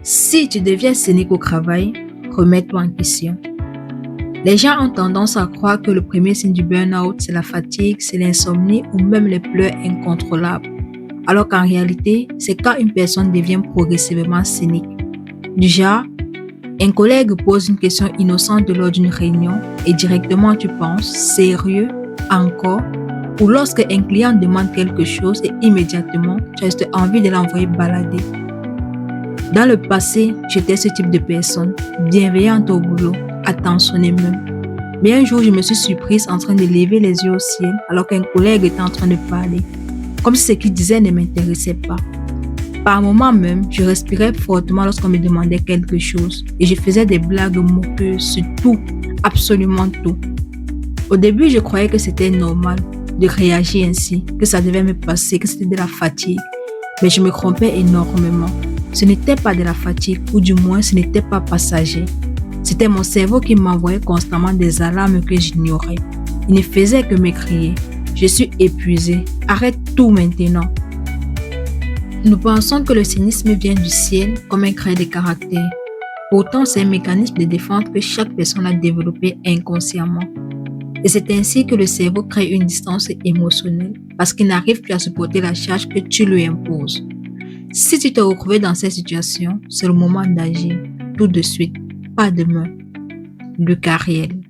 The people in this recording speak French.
Si tu deviens cynique au travail, remets-toi en question. Les gens ont tendance à croire que le premier signe du burn-out, c'est la fatigue, c'est l'insomnie ou même les pleurs incontrôlables. Alors qu'en réalité, c'est quand une personne devient progressivement cynique. Du genre, un collègue pose une question innocente lors d'une réunion et directement tu penses, sérieux, encore? Ou lorsque un client demande quelque chose et immédiatement, tu as juste envie de l'envoyer balader. Dans le passé, j'étais ce type de personne, bienveillante au boulot, attentionnée même. Mais un jour, je me suis surprise en train de lever les yeux au ciel alors qu'un collègue était en train de parler, comme si ce qu'il disait ne m'intéressait pas. Par moments même, je respirais fortement lorsqu'on me demandait quelque chose et je faisais des blagues moqueuses sur tout, absolument tout. Au début, je croyais que c'était normal de réagir ainsi, que ça devait me passer, que c'était de la fatigue. Mais je me trompais énormément. Ce n'était pas de la fatigue, ou du moins ce n'était pas passager. C'était mon cerveau qui m'envoyait constamment des alarmes que j'ignorais. Il ne faisait que m'écrier. Je suis épuisé. Arrête tout maintenant. Nous pensons que le cynisme vient du ciel comme un trait de caractère. Pourtant, c'est un mécanisme de défense que chaque personne a développé inconsciemment. Et c'est ainsi que le cerveau crée une distance émotionnelle parce qu'il n'arrive plus à supporter la charge que tu lui imposes. Si tu te retrouves dans cette situation, c'est le moment d'agir tout de suite, pas demain. Lucas Riel.